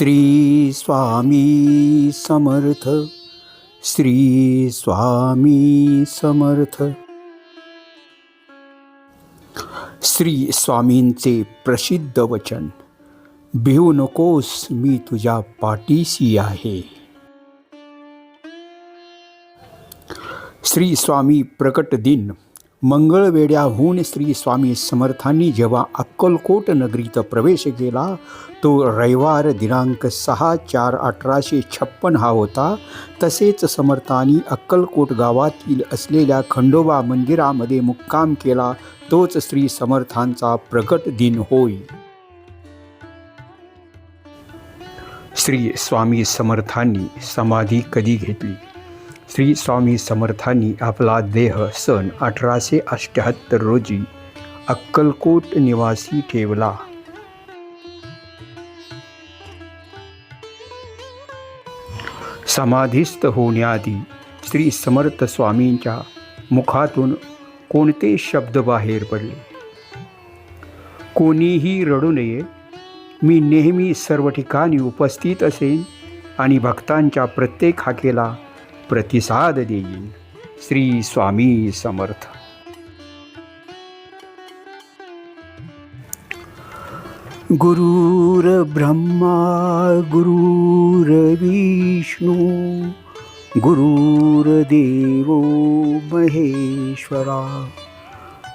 श्री स्वामी समर्थ. श्री स्वामी समर्थ. श्री स्वामींचे प्रसिद्ध वचन. भिवू नकोस, मी तुझ्या पाठीशी आहे. श्री स्वामी प्रकट दिन. मंगळवेढ्याहून श्री स्वामी समर्थांनी जेव्हा अक्कलकोट नगरीत प्रवेश केला तो रविवार दिनांक 6/4/1856 हा होता. तसेच समर्थांनी अक्कलकोट गावातील असलेल्या खंडोबा मंदिरामध्ये मुक्काम केला. तोच श्री समर्थांचा प्रकट दिन होय. श्री स्वामी समर्थांनी समाधी कधी घेतली? श्री स्वामी समर्थांनी आपला देह सन 1878 रोजी अक्कलकोट निवासी ठेवला. समाधीस्थ होण्याआधी श्री समर्थ स्वामींच्या मुखातून कोणते शब्द बाहेर पडले? कोणीही रडू नये, मी नेहमी सर्व ठिकाणी उपस्थित असेन आणि भक्तांच्या प्रत्येक हाकेला प्रतिसाद देईन. श्री स्वामी समर्थ. गुरुर ब्रह्मा गुरुर्विष्णू गुरुर्देवो महेश्वरा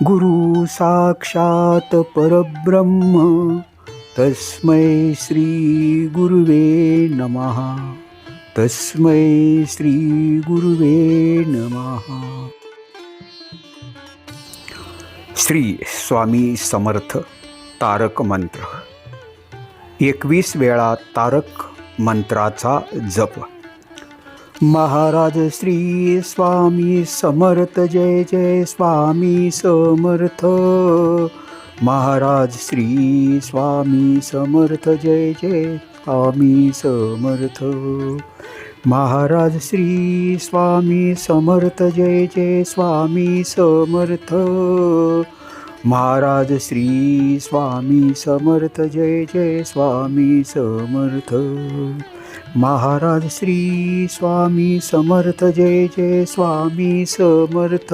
गुरु साक्षात परब्रह्म तस्मै श्री गुरुवे नमः. तस्मै श्री गुरुवे नमः. श्री स्वामी समर्थ तारक मंत्र. 21 वेळा तारक मंत्राचा जप. महाराज श्री स्वामी समर्थ. जय जय स्वामी समर्थ. महाराज श्री स्वामी समर्थ. जय जय स्वामी समर्थ. महाराज श्री स्वामी समर्थ. जय जय स्वामी समर्थ. महाराज श्री स्वामी समर्थ. जय जय स्वामी समर्थ. महाराज श्री स्वामी समर्थ. जय जय स्वामी समर्थ.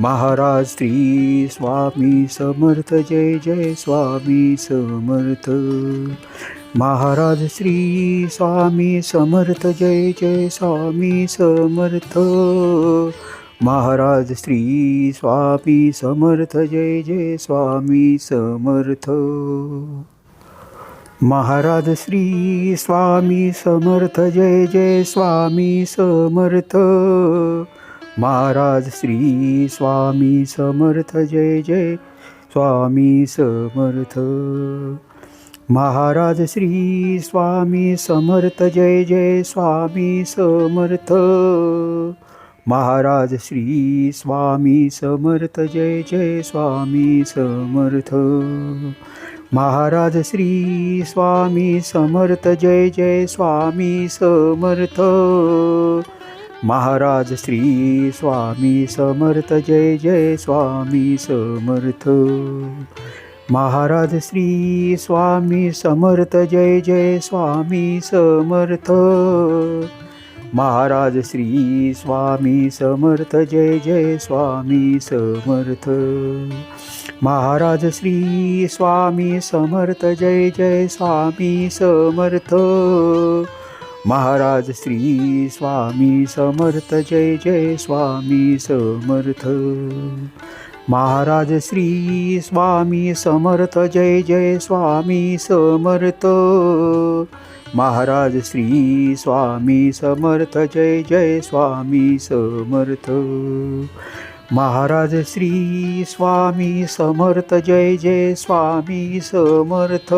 महाराज श्री स्वामी समर्थ. जय जय स्वामी समर्थ. महाराज श्री स्वामी समर्थ. जय जय स्वामी समर्थ. महाराज श्री स्वामी समर्थ. जय जय स्वामी समर्थ. महाराज श्री स्वामी समर्थ. जय जय स्वामी समर्थ. महाराज श्री स्वामी समर्थ. जय जय स्वामी समर्थ. महाराज श्री स्वामी समर्थ. जय जय स्वामी समर्थ. महाराज श्री स्वामी समर्थ. जय जय स्वामी समर्थ. महाराज श्री स्वामी समर्थ. जय जय स्वामी समर्थ. महाराज श्री स्वामी समर्थ. जय जय स्वामी समर्थ. महाराज श्री स्वामी समर्थ. जय जय स्वामी समर्थ. महाराज श्री स्वामी समर्थ. जय जय स्वामी समर्थ. महाराज श्री स्वामी समर्थ. जय जय स्वामी समर्थ. महाराज श्री स्वामी समर्थ. जय जय स्वामी समर्थ. महाराज श्री स्वामी समर्थ. जय जय स्वामी समर्थ. महाराज श्री स्वामी समर्थ. जय जय स्वामी समर्थ. महाराज श्री स्वामी समर्थ. जय जय स्वामी समर्थ.